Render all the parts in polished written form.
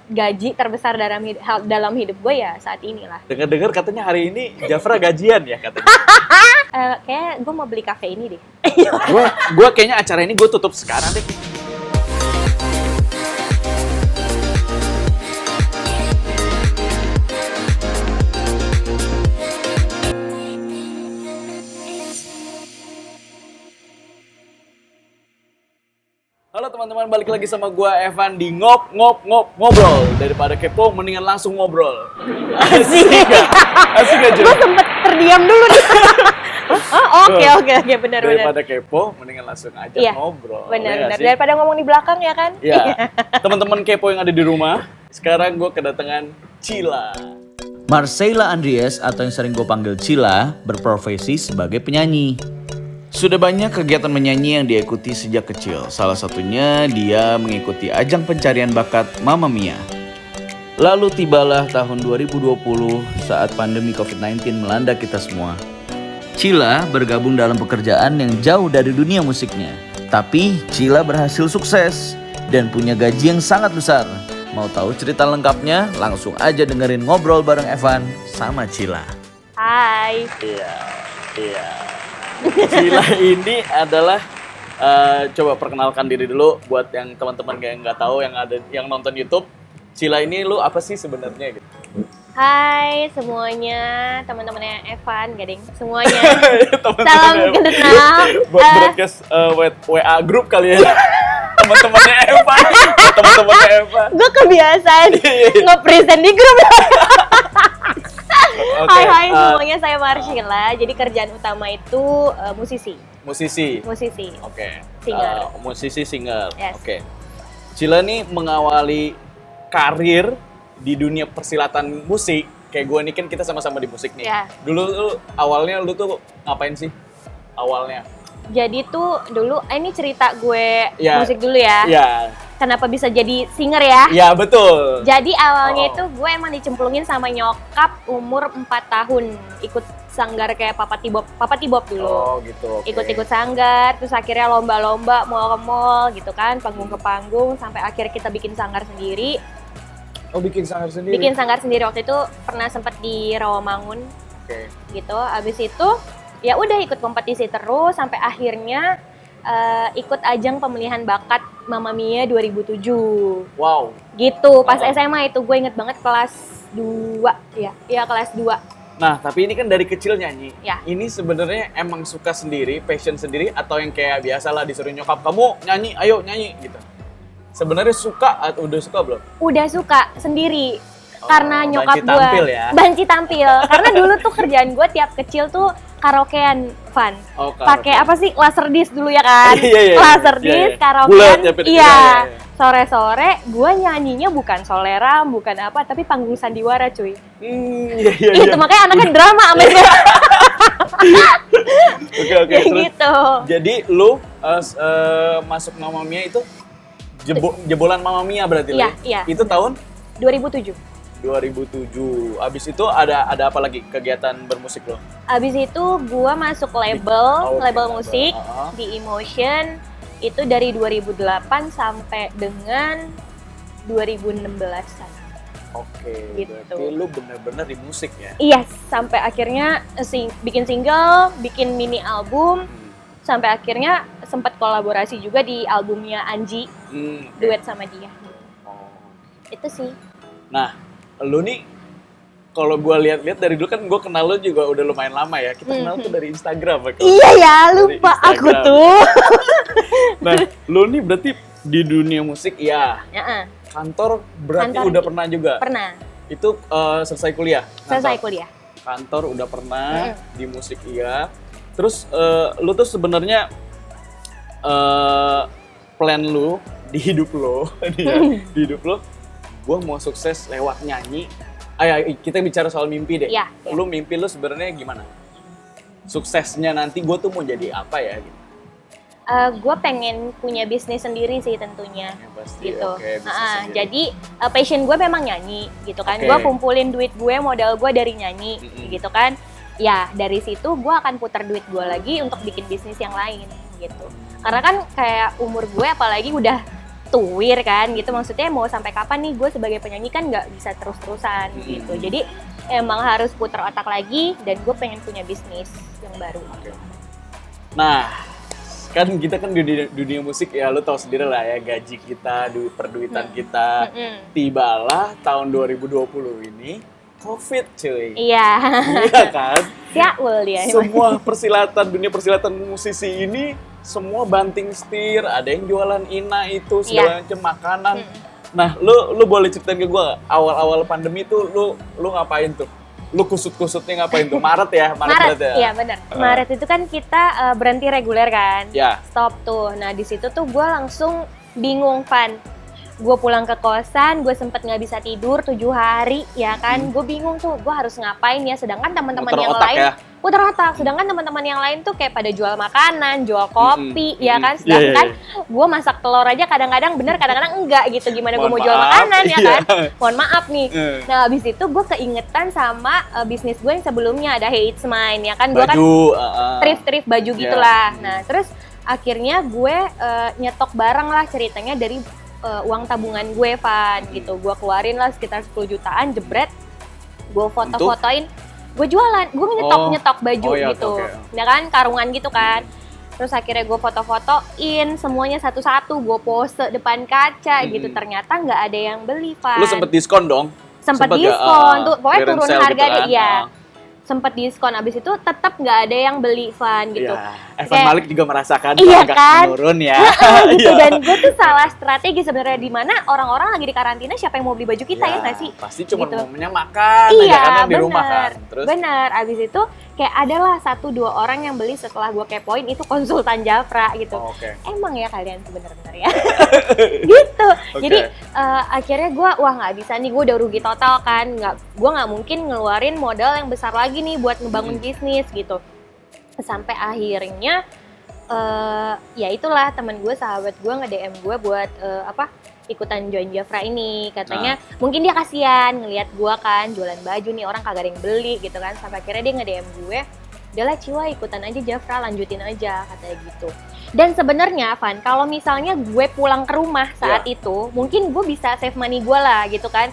gaji terbesar dalam hidup gue ya saat inilah. Dengar-dengar katanya hari ini Jafra gajian ya katanya. Kayak gue mau beli kafe ini deh. Gue kayaknya acara ini gue tutup sekarang deh. Halo teman-teman, balik lagi sama gua Evan di ngobrol. Daripada kepo, mendingan langsung ngobrol. Asik gak? Asik gak, Jun? Gue sempet terdiam dulu nih. Oke, benar. Daripada kepo, mendingan langsung aja ngobrol. Benar. Daripada ngomong di belakang ya kan? Iya. Teman-teman kepo yang ada di rumah, sekarang gua kedatangan Cila. Marcella Andries atau yang sering gue panggil Cila berprofesi sebagai penyanyi. Sudah banyak kegiatan menyanyi yang dia ikuti sejak kecil. Salah satunya dia mengikuti ajang pencarian bakat Mamma Mia. Lalu tibalah tahun 2020 saat pandemi COVID-19 melanda kita semua. Cila bergabung dalam pekerjaan yang jauh dari dunia musiknya. Tapi Cila berhasil sukses dan punya gaji yang sangat besar. Mau tahu cerita lengkapnya? Langsung aja dengerin ngobrol bareng Evan sama Cila. Hai. Iya. Cila ini adalah coba perkenalkan diri dulu buat yang teman-teman yang nggak tahu yang nonton YouTube. Cila ini lu apa sih sebenarnya gitu? Hai semuanya, teman-temannya Evan, gading semuanya. Salam kenal. Buat broadcast WA grup kali ya. Teman-temannya Evan. Teman-temannya Evan. Gue kebiasaan nge-present di grup. Okay, Hai semuanya, saya Marcella. Jadi kerjaan utama itu musisi. Oke. Singer. Musisi singer. Yes. Oke. Cila nih mengawali karir di dunia persilatan musik. Kayak gue nih kan kita sama-sama di musik nih. Yeah. Dulu awalnya lu tuh ngapain sih? Awalnya. Jadi tuh dulu ini cerita gue Yeah. musik dulu ya. Iya. Kenapa bisa jadi singer ya? Iya, betul. Jadi awalnya itu gue emang dicemplungin sama nyokap umur 4 tahun. Ikut sanggar kayak Papa Tibop dulu. Oh, gitu. Okay. Ikut-ikut sanggar, terus akhirnya lomba-lomba, mall ke mall gitu kan, panggung ke panggung, sampai akhirnya kita bikin sanggar sendiri. Oh, bikin sanggar sendiri? Bikin sanggar sendiri, waktu itu pernah sempet di Rawamangun. Oke. Gitu, abis itu ya udah ikut kompetisi terus, sampai akhirnya ikut ajang pemilihan bakat Mamma Mia 2007. Wow. Gitu, pas SMA itu gue inget banget kelas 2 ya. Iya, kelas 2. Nah, tapi ini kan dari kecil nyanyi. Ya. Ini sebenarnya emang suka sendiri, passion sendiri, atau yang kayak biasalah disuruh nyokap, kamu nyanyi, ayo nyanyi gitu. Sebenarnya suka atau udah suka belum? Udah suka sendiri. Karena nyokap banci tampil ya? Banci tampil. Karena dulu tuh kerjaan gue tiap kecil tuh karaokean, Van. Oh, pakai apa sih, laser disc dulu ya kan? Iya. Laser disc, karaokean. Bulat ya, iya. Sore-sore gue nyanyinya bukan soleram, bukan apa, tapi panggung sandiwara, cuy. Iya. Itu makanya anaknya drama sama gue. Oke. Gitu. Jadi lu masuk Mamma Mia itu jebolan Mamma Mia berarti lu? Iya. Itu tahun 2007. Abis itu ada apa lagi kegiatan bermusik lo? Abis itu gue masuk label musik Uh-huh. di Emotion. Itu dari 2008 sampai dengan 2016-an. Oke, Gitu. berarti lu bener-bener di musik ya? Iya, sampai akhirnya bikin single, bikin mini album, sampai akhirnya sempat kolaborasi juga di albumnya Anji, duet sama dia. Oh. Itu sih. Nah, lu nih kalau gue lihat-lihat dari dulu kan gue kenal lu juga udah lumayan lama ya. Kita kenal tuh dari Instagram. Iya ya, lupa aku tuh. Nah, lu nih berarti di dunia musik ya. Kantor berarti udah pernah juga? Pernah. Itu selesai kuliah? Selesai kuliah. Kantor udah pernah, di musik iya. Terus lu tuh sebenarnya plan lu di hidup lo, di hidup lo, gue mau sukses lewat nyanyi. Ayo kita bicara soal mimpi deh. Iya. Lu mimpi lu sebenarnya gimana? Suksesnya nanti gue tuh mau jadi apa ya? Gitu. Gue pengen punya bisnis sendiri sih tentunya. Ya, pasti. Gitu. Okay, jadi passion gue memang nyanyi gitu kan. Gue kumpulin duit gue, modal gue dari nyanyi gitu kan. Ya dari situ gue akan putar duit gue lagi untuk bikin bisnis yang lain gitu. Karena kan kayak umur gue apalagi udah tuwir kan gitu, maksudnya mau sampai kapan nih gue sebagai penyanyi kan nggak bisa terus-terusan gitu. Jadi emang harus putar otak lagi dan gue pengen punya bisnis yang baru. Nah, kan kita kan di dunia musik ya, lu tahu sendiri lah ya, gaji kita, perduitan kita. Tibalah tahun 2020 ini COVID cuy. Iya. Iya kan? Siaul dia. Semua dunia persilatan musisi ini semua banting setir, ada yang jualan ina itu segala macam makanan. Nah, lu boleh ceritain ke gua awal-awal pandemi tuh lu ngapain tuh? Lu kusut-kusutnya ngapain tuh? Maret ya? Maret ya? Iya benar. Maret itu kan kita berhenti reguler kan. Ya. Stop tuh. Nah di situ tuh gue langsung bingung Van. Gue pulang ke kosan, gue sempet nggak bisa tidur 7 hari, ya kan? Gue bingung tuh, gue harus ngapain ya? Sedangkan teman-teman yang lain putar otak. Sedangkan teman-teman yang lain tuh kayak pada jual makanan, jual kopi, ya kan? Sedangkan gue masak telur aja kadang-kadang bener, kadang-kadang enggak gitu. Gimana gue mau jual makanan ya kan? Mohon maaf nih. Nah abis itu gue keingetan sama bisnis gue yang sebelumnya, ada Hey It's Mine, ya kan? Gue kan thrift baju gitulah. Nah terus akhirnya gue nyetok barang lah ceritanya dari uang tabungan gue, Van, gitu. Gue keluarin lah sekitar 10 jutaan, jebret. Gue foto-fotoin, gue jualan, gue nyetok baju gitu. Ya kan, karungan gitu kan. Terus akhirnya gue foto-fotoin semuanya satu-satu, gue pose depan kaca gitu. Ternyata nggak ada yang beli, Van. Lu sempet diskon dong? Sempet diskon, tuh pokoknya turun harga gitu kan? deh, iya. Sempet diskon, abis itu tetap nggak ada yang beli, Van, gitu. Ya, Evan Malik juga merasakan iya agak kan? menurun ya. Gitu. Dan gue tuh salah strategi sebenarnya, di mana orang-orang lagi di karantina, siapa yang mau beli baju kita ya nggak sih? Pasti cuma gitu. maunya makan iya, aja kan di rumah kan. Terus? Bener, abis itu kayak adalah 1-2 orang yang beli setelah gue kepoin, itu konsultan Jafra gitu. Emang ya kalian sebenarnya ya? Gitu. Jadi akhirnya gue, wah nggak bisa nih, gue udah rugi total kan. Gue nggak mungkin ngeluarin modal yang besar lagi nih buat ngebangun bisnis gitu. Sampai akhirnya ya itulah teman gue, sahabat gue nge-DM gue buat ikutan join Jafra ini. Katanya mungkin dia kasihan ngelihat gue kan jualan baju nih, orang kagak ada yang beli gitu kan. Sampai akhirnya dia nge-DM gue, udahlah Ciwa ikutan aja Jafra, lanjutin aja, katanya gitu. Dan sebenarnya Van, kalau misalnya gue pulang ke rumah saat itu, mungkin gue bisa save money gue lah gitu kan.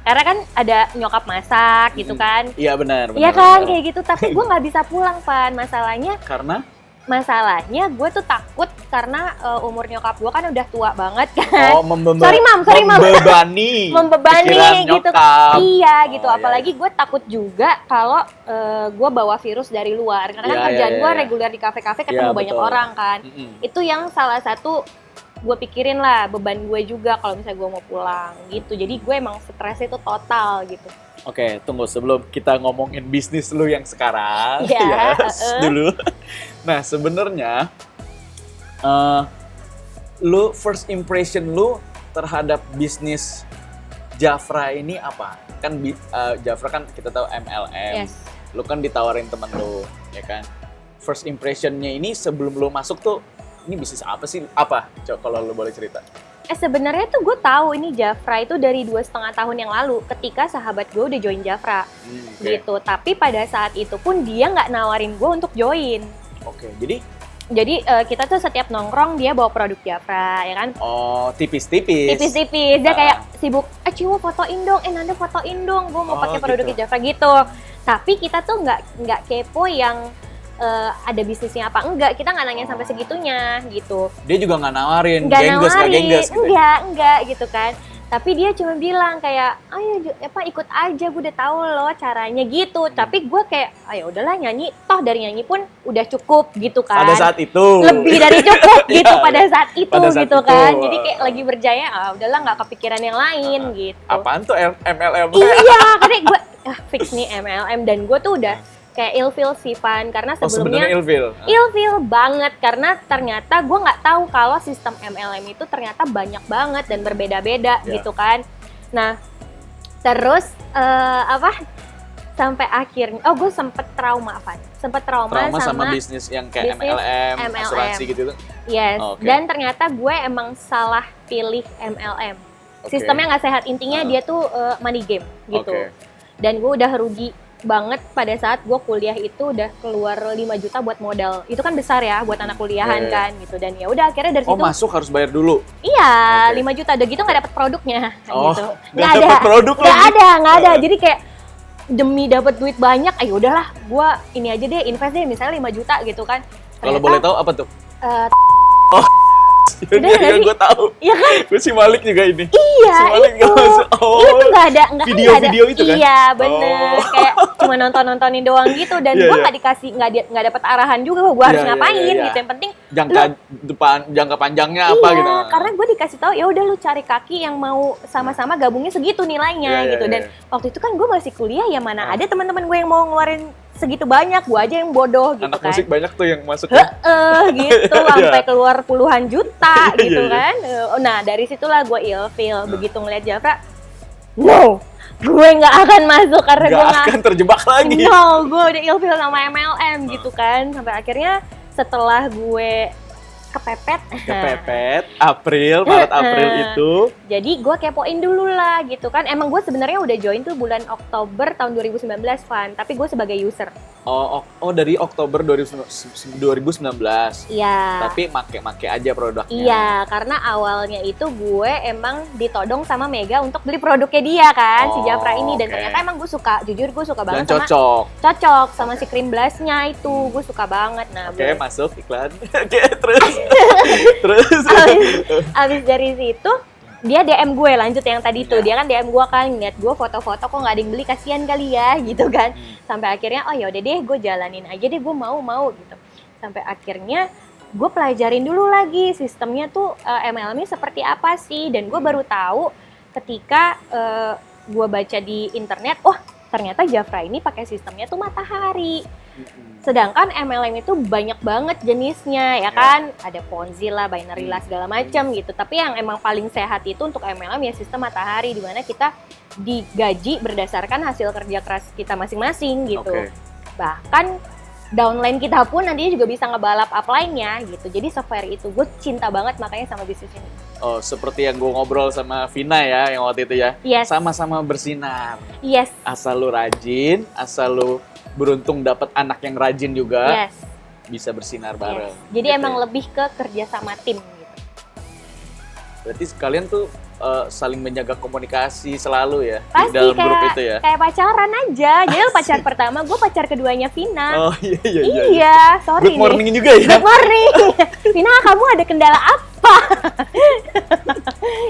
Karena kan ada nyokap masak gitu kan. Iya benar. Iya kan, kayak gitu. Tapi gue nggak bisa pulang, Van. Masalahnya gue tuh takut karena umur nyokap gue kan udah tua banget kan. Oh, sorry mam. Membebani gitu. Nyokap. Iya gitu. Apalagi gue takut juga kalau gue bawa virus dari luar. Karena kan kerjaan gue reguler di kafe-kafe, ketemu banyak orang kan. Itu yang salah satu gue pikirin lah, beban gue juga kalau misalnya gue mau pulang gitu. Jadi gue emang stresnya itu total gitu. Oke, tunggu sebelum kita ngomongin bisnis lu yang sekarang, dulu. Nah, sebenarnya lu first impression lu terhadap bisnis Jafra ini apa? Kan Jafra kan kita tahu MLM. Yes. Lu kan ditawarin temen lu, ya kan? First impressionnya ini sebelum lu masuk tuh, ini bisnis apa sih? Apa? Coba kalau lu boleh cerita. Sebenarnya tuh gue tahu ini Jafra itu dari 2,5 tahun yang lalu ketika sahabat gue udah join Jafra gitu. Tapi pada saat itu pun dia nggak nawarin gue untuk join. Jadi kita tuh setiap nongkrong dia bawa produk Jafra, ya kan? Oh, tipis-tipis. Tipis-tipis. Dia kayak sibuk, Ciwo fotoin dong, Nanda fotoin dong, gue mau pakai produknya Jafra gitu. Tapi kita tuh nggak kepo yang ada bisnisnya apa enggak, kita nggak nanya sampai segitunya gitu. Dia juga nggak nawarin, gengges gitu. Enggak gitu kan. Tapi dia cuma bilang kayak, ayo ikut aja, gue udah tahu loh caranya gitu. Tapi gue kayak, ayo udahlah nyanyi, toh dari nyanyi pun udah cukup gitu kan. Pada saat itu. Lebih dari cukup gitu pada saat itu gitu kan. Jadi kayak lagi berjaya, udahlah nggak kepikiran yang lain gitu. Apaan tuh MLM? Iya, karena gue fix nih MLM, dan gue tuh udah kayak ilfeel sih, Van, karena sebelumnya ilfeel banget karena ternyata gue nggak tahu kalau sistem MLM itu ternyata banyak banget dan berbeda-beda gitu kan. Nah terus sampai akhirnya gue sempet trauma, Van, sama bisnis yang kayak MLM, asuransi gitu. Yes. Dan ternyata gue emang salah pilih MLM. Sistemnya nggak sehat, intinya dia tuh money game gitu. Dan gue udah rugi banget pada saat gue kuliah itu udah keluar 5 juta buat modal. Itu kan besar ya buat anak kuliahan Iya. kan gitu. Dan ya udah akhirnya dari Oh situ masuk harus bayar dulu. iya, Oke. 5 juta udah gitu nggak dapet produknya Oh, gitu. nggak dapet produk lagi. Nggak ada. Jadi kayak demi dapat duit banyak, ayo udahlah, gue ini aja deh invest deh misalnya 5 juta gitu kan. Kalau Ternyata, boleh tahu apa tuh? Udah nggak Iya sih? gue tahu. Iya kan? Gue si Malik juga ini. Iya Si Malik itu. nggak masuk. Oh. Itu nggak ada Video-video itu kan? Iya bener. Oh. Kayak cuma nontonin doang gitu dan Iya, gue iya. nggak dikasih nggak dapet arahan juga gue harus Iya, iya, ngapain iya, iya. gitu. Yang penting Jangka panjangnya apa iya, gitu. karena gue dikasih tahu ya udah lu cari kaki yang mau sama-sama gabungnya segitu nilainya Iya, gitu. iya, Dan iya. waktu itu kan gue masih kuliah ya mana ada teman-teman gue yang mau ngeluarin segitu banyak, gue aja yang bodoh gitu Anak kan. musik banyak tuh yang masuknya. Gitu sampai keluar puluhan juta Iya, gitu iya. kan. Nah dari situlah gue ilfeel begitu ngeliat Jafra, no, gue nggak akan masuk karena gue Nggak nggak, akan terjebak lagi. no, gue udah ilfeel sama MLM gitu kan. Sampai akhirnya setelah gue kepepet, Maret April itu. jadi gue kepoin dulu lah gitu kan. Emang gue sebenarnya udah join tuh bulan Oktober tahun 2019 Van, tapi gue sebagai user. Oh dari Oktober 2019. Iya. Tapi make aja produknya. Iya, karena awalnya itu gue emang ditodong sama Mega untuk beli produknya dia kan, si Oh, Jafra ini. Dan oke. ternyata emang gue suka, jujur gue suka Dan banget sama cocok. sama si cream blastnya itu, gue suka banget. Nah, Oke, gue masuk iklan. Oke, terus. abis dari situ dia DM gue lanjut yang tadi tuh. Dia kan DM gue kan, ngeliat gue foto-foto kok nggak ada yang beli, kasihan kali ya gitu kan. Sampai akhirnya oh ya udah deh, gue jalanin aja deh, gue mau gitu. Sampai akhirnya gue pelajarin dulu lagi sistemnya tuh MLM-nya seperti apa sih. Dan gue baru tahu ketika gue baca di internet, oh ternyata Jafra ini pakai sistemnya tuh matahari. Sedangkan MLM itu banyak banget jenisnya ya kan, ada Ponzi lah, binary lah segala macam gitu. Tapi yang emang paling sehat itu untuk MLM ya sistem matahari, di mana kita digaji berdasarkan hasil kerja keras kita masing-masing gitu. Oke. Bahkan downline kita pun nantinya juga bisa ngebalap upline-nya gitu. Jadi software itu gue cinta banget makanya sama bisnis ini. Oh, seperti yang gue ngobrol sama Vina ya, yang waktu itu ya. Yes. Sama-sama bersinar. Yes. Asal lu rajin, asal lu beruntung dapat anak yang rajin juga, Yes. bisa bersinar bareng. Yes. Jadi Gitu emang ya. lebih ke kerja sama tim gitu. Berarti kalian tuh saling menjaga komunikasi selalu ya Pasti di dalam grup itu ya. kayak pacaran aja. Jadi lu pacar pertama, gue pacar keduanya Vina. Oh iya. Iya, sorry Good morning nih. juga ya. Good morning. Vina, kamu ada kendala apa?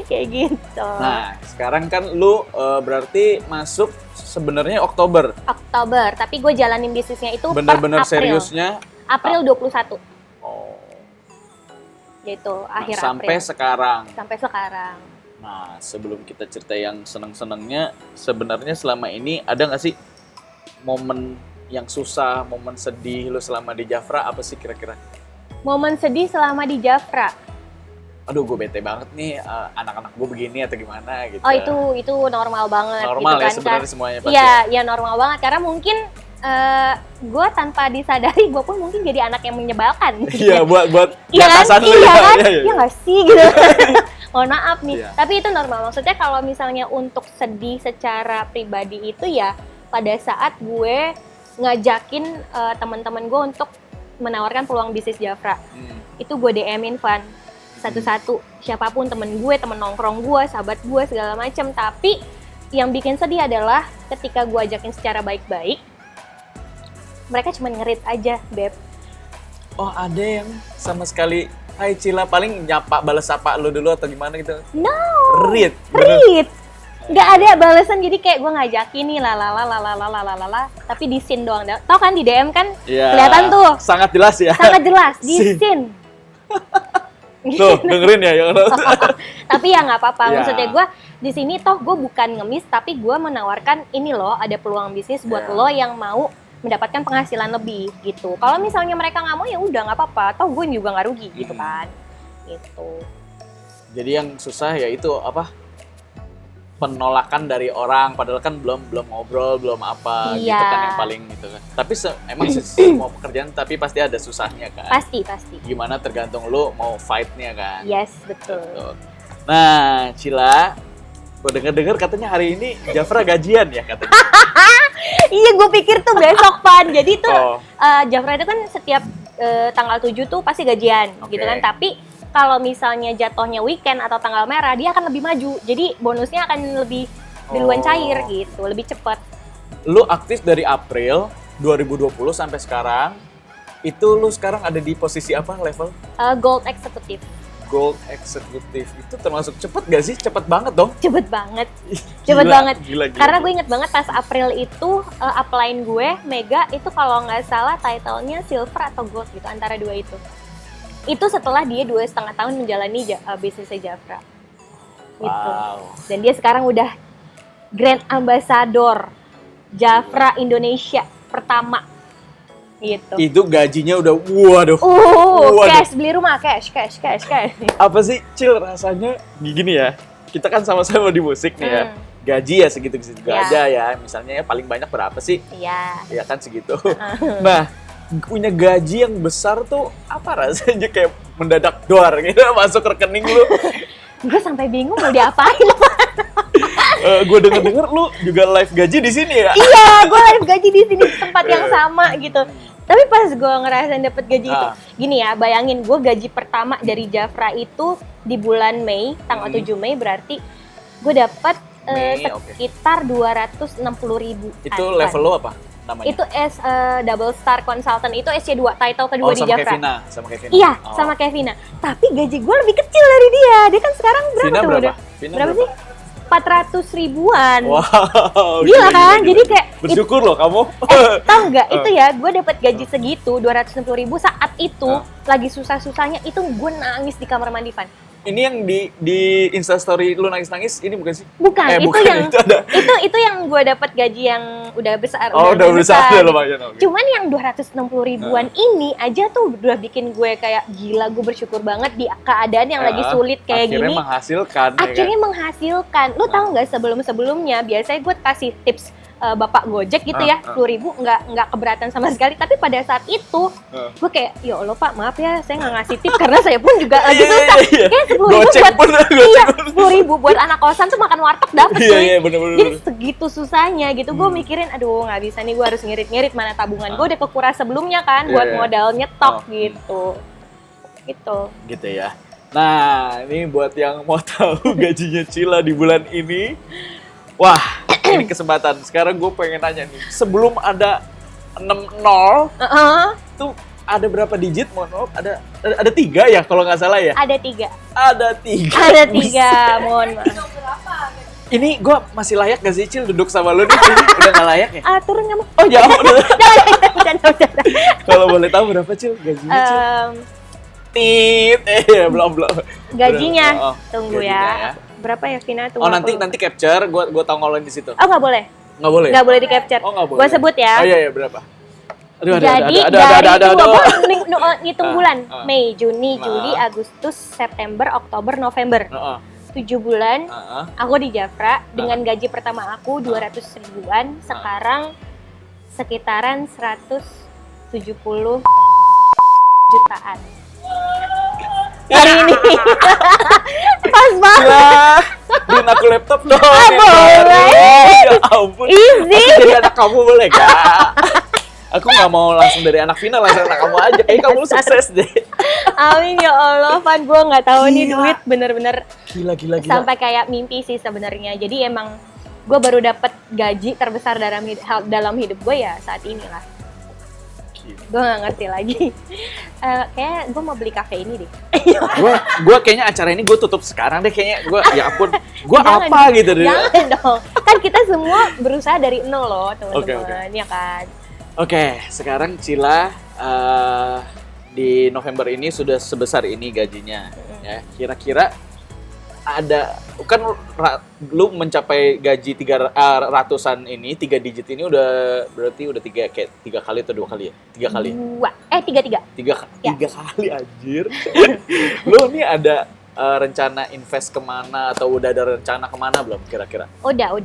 Kayak gitu. Nah, sekarang kan lu berarti masuk sebenarnya Oktober. Oktober, tapi gue jalanin bisnisnya itu Bener-bener per April. seriusnya. April 21. Oh. Gitu, Nah, akhir sampai April. sekarang. Sampai sekarang. Nah, sebelum kita cerita yang seneng-senengnya, sebenarnya selama ini ada nggak sih momen yang susah, momen sedih lu selama di Jafra apa sih kira-kira? Momen sedih selama di Jafra. Aduh, gue bete banget nih, anak-anak gue begini atau gimana gitu. Oh, itu normal banget normal gitu ya kan. sebenarnya semuanya pasti. Iya, iya normal banget karena mungkin gue tanpa disadari gue pun mungkin jadi anak yang menyebalkan. Iya, buat Iya kan? atasan lu Iya ya. kan? Iya, iya. Iya nggak sih gitu. Mohon maaf nih. Iya. Tapi itu normal. Maksudnya kalau misalnya untuk sedih secara pribadi itu ya pada saat gue ngajakin teman-teman gue untuk menawarkan peluang bisnis Jafra. Itu gue DM-in Van satu-satu. Siapapun temen gue, temen nongkrong gue, sahabat gue segala macam. Tapi yang bikin sedih adalah ketika gue ajakin secara baik-baik, mereka cuma ngerit aja, Beb. Oh, ada yang sama sekali Hai Cila, paling nyapa balas sapa lu dulu atau gimana gitu? No. Read. Read. Nggak ada balasan, jadi kayak gue ngajakin nih lalala, tapi di scene doang. Tau kan di DM kan Iya. kelihatan tuh, Sangat jelas ya. sangat jelas di Scene. scene. Tuh, dengerin ya yang Tapi ya nggak apa-apa, Iya. maksudnya gue di sini toh gue bukan ngemis, tapi gue menawarkan ini loh ada peluang bisnis buat Iya. lo yang mau mendapatkan penghasilan lebih gitu. Kalau misalnya mereka nggak mau ya udah nggak apa-apa, toh gue juga nggak rugi gitu kan. Gitu. Jadi yang susah ya itu apa? Penolakan dari orang, padahal kan belum ngobrol, belum apa gitu Iya. kan yang paling gitu kan. Tapi emang semua pekerjaan tapi pasti ada susahnya kan. Pasti. Gimana tergantung lu mau fight-nya kan. Yes, betul. Gitu. Nah, Cila, gue denger katanya hari ini Jafra gajian ya katanya. Iya, gue pikir tuh besok, Pan. Jadi tuh Jafra itu kan setiap tanggal 7 tuh pasti gajian, gitu kan. Tapi kalau misalnya jatuhnya weekend atau tanggal merah, dia akan lebih maju. Jadi bonusnya akan lebih duluan cair gitu, lebih cepat. Lu aktif dari April 2020 sampai sekarang. Itu lu sekarang ada di posisi apa level? Gold Executive. Gold Executive itu termasuk cepet gak sih? Cepet banget dong. Cepet banget. Gila. Karena gue inget banget pas April itu upline gue Mega itu kalau nggak salah title-nya silver atau gold gitu, antara dua itu. Itu setelah dia 2,5 tahun menjalani bisnisnya Jafra. Gitu. Dan dia sekarang udah Grand Ambassador Jafra Indonesia pertama. Gitu. Itu gajinya udah waduh. Cash, beli rumah, cash. Apa sih Cil rasanya gini ya? Kita kan sama-sama di musik nih ya. Gaji ya segitu-segitu aja ya. Misalnya ya paling banyak berapa sih? Iya. Ya kan segitu. Nah, punya gaji yang besar tuh apa rasanya, kayak mendadak doar gitu masuk rekening lu? Gue sampai bingung mau diapain. Gue denger lu juga live gaji di sini ya? Iya, gue live gaji di sini di tempat yang sama gitu. Tapi pas gue ngerasain dapet gaji itu, gini ya, bayangin gue gaji pertama dari Jafra itu di bulan Mei, tanggal 7 Mei, berarti gue dapet sekitar 260.000. Itu level lo apa namanya? Itu double star consultant, itu SC2, title kedua di Jafra. Sama Kevina? Iya, sama Kevina. Tapi gaji gue lebih kecil dari dia. Dia kan sekarang berapa? Berapa sih? 400.000-an. Wow. Gila kan? Jadi kayak bersyukur loh kamu. Tahu nggak itu ya? Gue dapat gaji segitu 260.000 saat itu lagi susah-susahnya, itu gue nangis di kamar mandi, Van. Ini yang di Instastory lu nangis-nangis ini bukan sih? Bukan, bukan, itu yang gue dapat gaji yang udah besar. Udah besar ya lumayan. Okay. Cuman yang 260.000-an ini aja tuh udah bikin gue kayak gila, gue bersyukur banget di keadaan yang lagi sulit kayak akhirnya gini. Akhirnya menghasilkan. Lu tahu nggak sebelum-sebelumnya biasanya gue kasih tips bapak Gojek gitu ya, 10.000 nggak keberatan sama sekali. Tapi pada saat itu gue kayak, ya Allah Pak, maaf ya saya nggak ngasih tip karena saya pun juga lagi susah. Kayak 10.000 buat anak kosan tuh makan warteg dapet. Iya, bener-bener. Jadi segitu susahnya gitu. Gue mikirin, aduh nggak bisa nih, gue harus ngirit-ngirit mana tabungan gue udah kekuras sebelumnya kan buat modal nyetok gitu. Gitu ya. Nah, ini buat yang mau tahu gajinya Cila di bulan ini, wah, ini kesempatan. Sekarang gue pengen nanya nih, sebelum ada 60 tuh ada berapa digit? Mohon maaf, ada 3 ya kalau nggak salah ya? Ada 3. Ada 3. Ada 3, mohon maaf. Ini gue masih layak gak sih Cil duduk sama lu nih? Udah nggak layak ya? Turun nggak mau? Oh ya, udah. Bercanda. Kalau boleh tahu berapa Cil gajinya Cil? Belum. Gajinya, tunggu gajinya, ya. Berapa ya Vina? Tunggu. Nanti capture, gue tongolin di situ. Oh nggak boleh? Nggak boleh? Nggak boleh di capture. Oh nggak boleh? Gue sebut ya. Oh iya, berapa? Aduh, Jadi dari ngitung bulan, Mei, Juni, Juli, Agustus, September, Oktober, November. 7 bulan, aku di Jafra dengan gaji pertama aku 200.000-an, sekarang sekitaran 170 jutaan. Hari ini. Pas banget. Beliin aku laptop dong. Boleh. Ya ampun. Easy. Aku jadi anak kamu boleh gak? Aku gak mau langsung dari anak Vina, langsung anak kamu aja. Kayaknya kamu sukses deh. Amin ya Allah, Van. Gue nggak tahu nih duit bener-bener gila. Sampai kayak mimpi sih sebenarnya. Jadi emang gue baru dapet gaji terbesar dalam hidup gue ya saat inilah. Gue nggak ngerti lagi. Kayak gue mau beli kafe ini deh. Gue kayaknya acara ini gue tutup sekarang deh kayaknya. Gue ya ampun, gue apa gitu deh. Jangan dong. Kan kita semua berusaha dari nol loh teman-teman, ya kan. Oke, sekarang Cila di November ini sudah sebesar ini gajinya. Ya, kira-kira ada kan lu mencapai gaji 300-an ini, 3 digit ini berarti udah 3 kali atau 2 kali ya? 3 kali. 3 kali anjir. Lu nih ada rencana invest kemana atau udah ada rencana kemana belum kira-kira? Udah.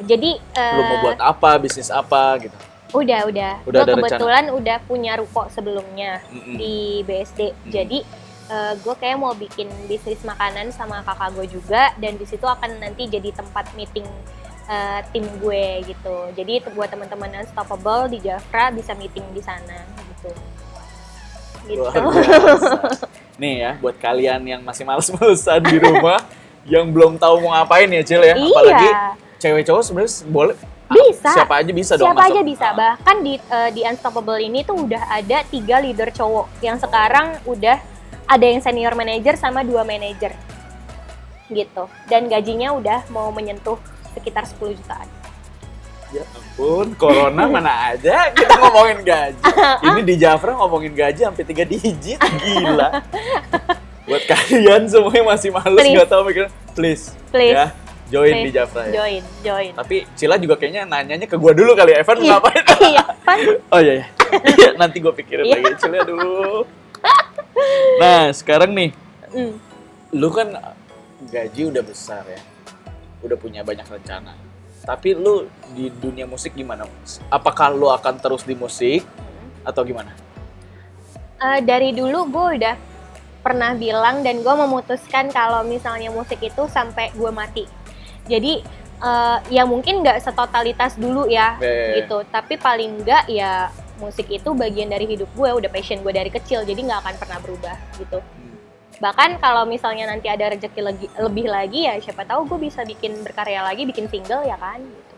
Jadi lu mau buat apa, bisnis apa gitu? Udah. Gue kebetulan udah punya ruko sebelumnya di BSD. Jadi gue kayak mau bikin bisnis makanan sama kakak gue juga, dan di situ akan nanti jadi tempat meeting tim gue gitu. Jadi buat teman-teman Unstoppable di Jafra bisa meeting di sana gitu. Luar biasa. Nih ya, buat kalian yang masih males-malesan di rumah, yang belum tahu mau ngapain ya Cil ya, apalagi cewek cowok sebenarnya boleh. Bisa. Siapa aja bisa dong Siapa masuk. aja bisa. Bahkan di Unstoppable ini tuh udah ada 3 leader cowok yang sekarang udah ada yang senior manager sama 2 manager gitu. Dan gajinya udah mau menyentuh sekitar 10 jutaan. Ya ampun, corona mana ada kita ngomongin gaji. Ini di Jafra ngomongin gaji sampai 3 digit, gila. Buat kalian semuanya masih males nggak tahu mikir, please. Ya, join di Jafra ya. Join. Tapi Cila juga kayaknya nanyanya ke gua dulu kali ya, Evan ngapain? Iya, Pan. Oh iya. Nanti gua pikirin lagi, Cila dulu. Nah, sekarang nih, lu kan gaji udah besar ya, udah punya banyak rencana. Tapi lu di dunia musik gimana? Apakah lu akan terus di musik atau gimana? Dari dulu gue udah pernah bilang dan gue memutuskan kalau misalnya musik itu sampai gue mati. Jadi ya mungkin nggak setotalitas dulu ya gitu. Tapi paling nggak ya musik itu bagian dari hidup gue, udah passion gue dari kecil. Jadi nggak akan pernah berubah gitu. Bahkan kalau misalnya nanti ada rezeki lebih lagi ya siapa tahu gue bisa berkarya lagi, bikin single ya kan gitu.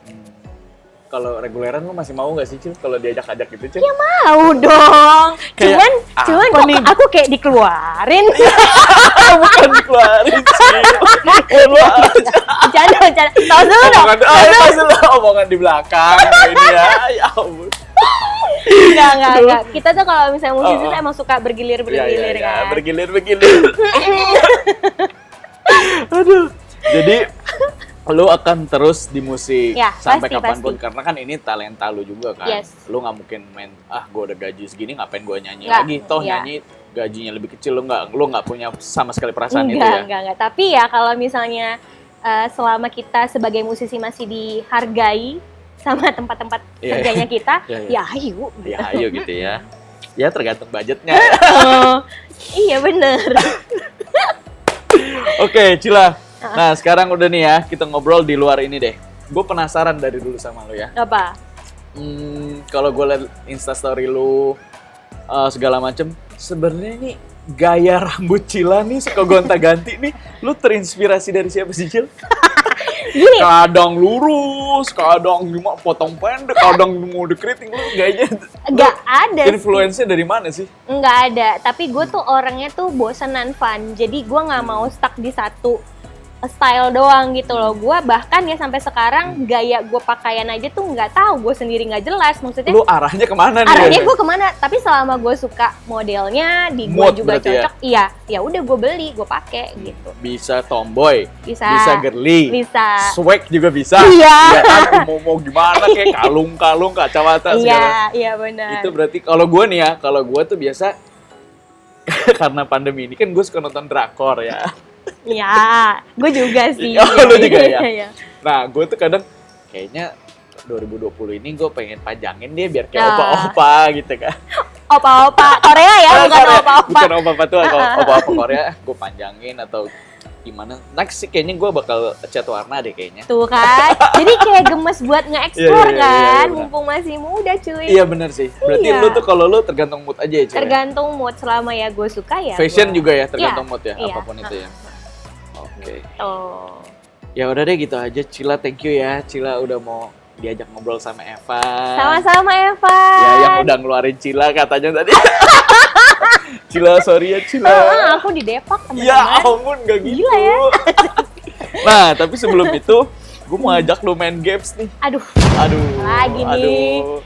Kalau reguleran lu masih mau nggak sih Cil kalau diajak-ajak gitu Cil? Ya mau dong. Kayak cuman kok aku kayak dikeluarin. Bukan dikeluarin Cil. Bercanda. Tahu dulu dong. Omongan di belakang ini ya. Ya ampun. Enggak. Kita tuh kalau misalnya musisi tuh emang suka bergilir kan. Bergilir. Aduh. Jadi lu akan terus di musik ya, sampai pasti, kapanpun karena kan ini talenta lu juga kan. Yes. Lu nggak mungkin main gue udah gaji segini ngapain gue nyanyi lagi. Toh nyanyi gajinya lebih kecil, lu nggak punya sama sekali perasaan itu ya. Enggak. Tapi ya kalau misalnya selama kita sebagai musisi masih dihargai sama tempat-tempat kerjanya kita, ya ayo. Ya ayo gitu ya. Ya tergantung budgetnya. Iya bener. Oke, Cila. Nah, sekarang udah nih ya, kita ngobrol di luar ini deh. Gue penasaran dari dulu sama lu ya. Apa? Kalau gue liat Instastory lu, segala macem, sebenarnya nih gaya rambut Cila nih suka gonta-ganti nih, lu terinspirasi dari siapa sih Cil? Gini. Kadang lurus, kadang cuma potong pendek, kadang mau dikeriting, lu gayanya. Nggak ada sih. Influence-nya dari mana sih? Nggak ada, tapi gue tuh orangnya tuh bosenan fun. Jadi gue nggak mau stuck di satu style doang gitu loh. Gue bahkan ya sampai sekarang gaya gue pakaian aja tuh nggak tahu, gue sendiri nggak jelas. Maksudnya lu arahnya kemana nih? Arahnya gue kemana? Tapi selama gue suka modelnya, di gue juga cocok, ya udah gue beli, gue pakai gitu. Bisa tomboy, bisa girly, bisa swag juga bisa. Iya. Ya kan, mau gimana kayak kalung kacamata segala. Iya benar. Itu berarti kalau gue nih ya, kalau gue tuh biasa karena pandemi ini kan gue suka nonton drakor ya. Ya, gue juga sih. Lu juga ya? Iya. Nah, gue tuh kadang kayaknya 2020 ini gue pengen panjangin dia biar kayak opa-opa gitu kan. Opa-opa Korea ya, bukan opa-opa. Bukan opa-opa tuh, opa-opa Korea gue panjangin atau gimana. Next sih kayaknya gue bakal cat warna deh kayaknya. Tuh kan, jadi kayak gemes buat nge-explore kan, mumpung masih muda cuy. Iya bener sih, berarti lu tuh kalau lu tergantung mood aja ya Cil? Tergantung mood, selama ya gue suka ya. Fashion juga ya, tergantung mood ya, apapun itu ya. Oke. Oh. Ya udah deh gitu aja Cila, thank you ya Cila udah mau diajak ngobrol sama Evan. Sama-sama Evan. Ya yang udah ngeluarin Cila katanya tadi. Cila sorry ya Cila. Aku di Depok teman-teman. Ya ampun gak gitu. Gila ya. Nah tapi sebelum itu gue mau ajak lu main games nih. Aduh. Lagi nih.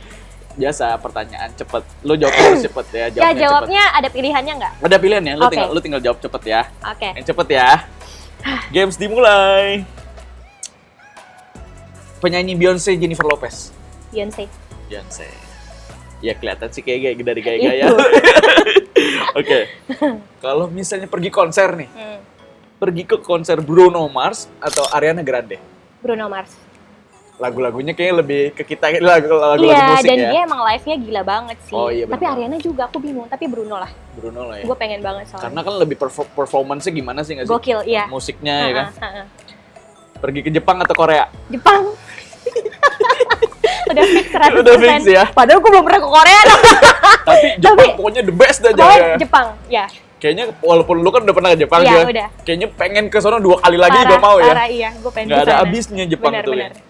Biasa pertanyaan cepet. Lu jawabnya harus cepet ya. Jawabnya cepet. Ada pilihannya nggak? Ada pilihan ya. Lu tinggal jawab cepet ya. Oke. Yang cepet ya. Games dimulai. Penyanyi Beyonce, Jennifer Lopez. Beyonce. Ya kelihatan sih kayak dari gaya-gaya. Oke. Kalau misalnya pergi konser nih. Pergi ke konser Bruno Mars atau Ariana Grande? Bruno Mars. Lagu-lagunya kayaknya lebih ke kita lagu-lagu musik dan ya. dia emang live-nya gila banget sih. Oh, iya, tapi Ariana juga aku bingung, tapi Bruno lah. Ya. Gue pengen banget soalnya. Karena kan lebih performance-nya gimana sih nggak sih? Gokil, iya. Musiknya ya kan. Pergi ke Jepang atau Korea? Jepang. Udah fix 100%. Udah fix ya. Padahal gue belum pernah ke Korea. Tapi Jepang pokoknya the best dah Pokoknya Jaya. Jepang, ya. Kayaknya walaupun lu kan udah pernah ke Jepang Iya, ya. udah. Kayaknya pengen ke sono 2 kali lagi juga mau ya. Parah, iya. Gue pengen Nggak ke ada sana. habisnya Jepang Benar, tuh benar. ya.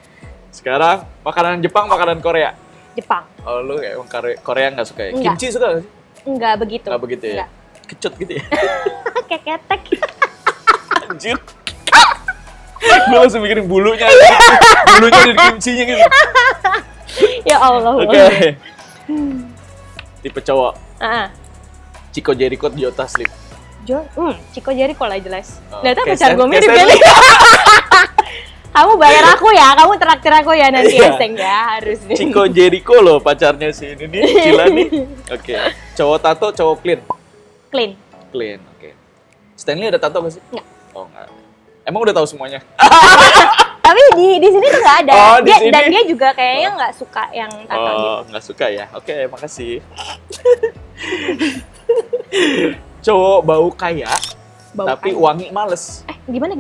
Sekarang makanan Jepang, makanan Korea. Jepang. Oh lu kayak Korea nggak suka ya? Enggak. Kimchi suka nggak sih? Enggak begitu. Nggak begitu ya? Enggak. Kecut gitu ya? Kayak ketek. Anjir. Gue langsung mikirin bulunya. Bulunya dari kimchinya gitu. Ya Allah. Oke. Tipe cowok. Ah. Chico Jericho Jota Slim. Chico Jericho lah jelas. Oh, Lihat Kesen- pacar gue mirip Kesen. kali. Kamu bayar aku ya, kamu traktir aku ya nanti Iya. Eseng ya, harus nih. Chico Jericho loh pacarnya si ini nih, Cila nih. Oke. Cowok tato, cowok clean. Clean. Clean, oke. Stanley ada tato gak sih? Enggak. Oh enggak. Emang udah tahu semuanya? Tapi di sini tuh nggak ada. Oh, di Dia, sini. dan dia juga kayaknya nggak suka yang tato gitu. Oh, nggak suka ya? Oke, makasih. Cowok bau kaya, Bau tapi kaya. wangi males. Gimana?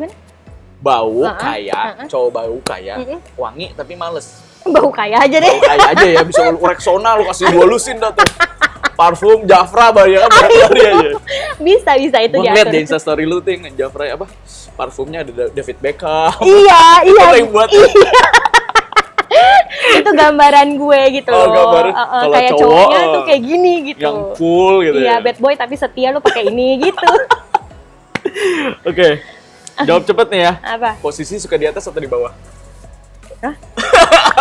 Bau Uh-uh, kaya, uh-uh. cowok bau kaya, Mm-mm. wangi tapi males. Bau kaya aja deh. Bau kaya aja ya, bisa lu Rexona lu kasih 2 lusin dah tuh. Parfum Jafra banyak kan berlari aja. Bisa itu Gue ngeliat diatur. di Instastory lu ting, Jafra apa? Parfumnya ada David Beckham. Iya. Itu yang buat. Itu gambaran gue gitu Oh, loh. gambaran. Kalau Kayak cowok, cowoknya tuh kayak gini gitu. Yang cool gitu Iya, ya. bad boy tapi setia lu pakai ini gitu. Oke. Jawab cepet nih ya. Apa? Posisi suka di atas atau di bawah?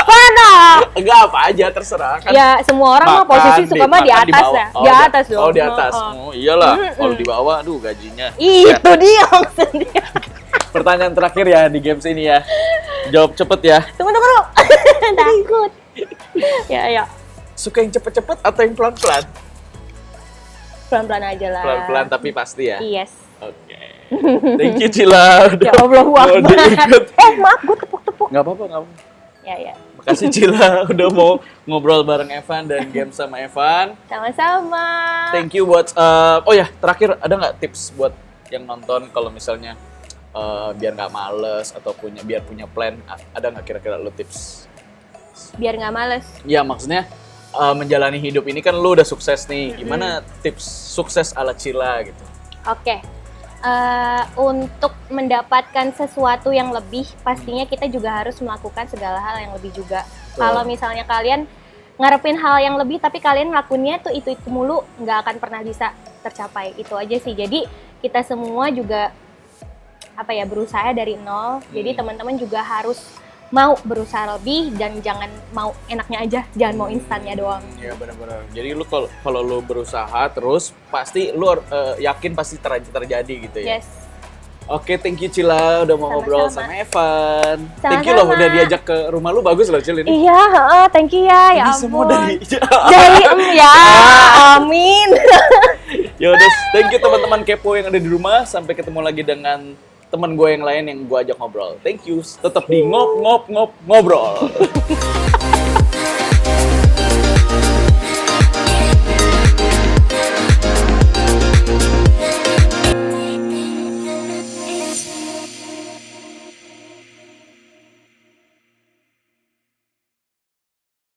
Mana? Enggak apa aja, terserah kan. Ya semua orang mah posisi suka mah di makan atas bawah. ya. Oh, Di atas dong. Oh, di atas. Oh. Oh, iyalah. Mm-mm. Kalau di bawah, aduh gajinya. Itu dia maksudnya. Pertanyaan terakhir ya di games ini ya. Jawab cepet ya. Tunggu. Takut. Ya. Suka yang cepet-cepet atau yang pelan-pelan? Pelan-pelan aja lah. Pelan-pelan tapi pasti ya. Yes. Oke. Thank you Cila udah Ya Allah, mau Akbar. diikut. Maaf, gue tepuk-tepuk. Nggak apa-apa, nggak apa-apa. Ya. Makasih Cila udah mau ngobrol bareng Evan dan game sama Evan. Sama-sama. Thank you buat oh ya, terakhir ada nggak tips buat yang nonton kalau misalnya biar nggak males atau biar punya plan, ada nggak kira-kira lu tips? Biar nggak males. Ya maksudnya menjalani hidup ini kan lu udah sukses nih. Gimana tips sukses ala Cila gitu? Oke. Untuk mendapatkan sesuatu yang lebih, pastinya kita juga harus melakukan segala hal yang lebih juga. Betul. Kalau misalnya kalian ngarepin hal yang lebih, tapi kalian ngelakuinnya tuh itu mulu, nggak akan pernah bisa tercapai. Itu aja sih. Jadi kita semua juga berusaha dari nol. Jadi teman-teman juga harus mau berusaha lebih dan jangan mau enaknya aja, jangan mau instannya doang. Iya benar-benar. Jadi lu kalau lu berusaha terus pasti lu yakin pasti terjadi gitu ya. Yes. Oke, thank you Cila udah mau ngobrol Sama-sama. sama Evan. Thank you loh Sama-sama. udah diajak ke rumah lu, bagus loh Cil ini. Iya, thank you ya. Ya Ini ampun. semua dari ya, amin. Ya udah, thank you teman-teman kepo yang ada di rumah. Sampai ketemu lagi dengan teman gue yang lain yang gue ajak ngobrol. Thank you. Tetap di ngobrol.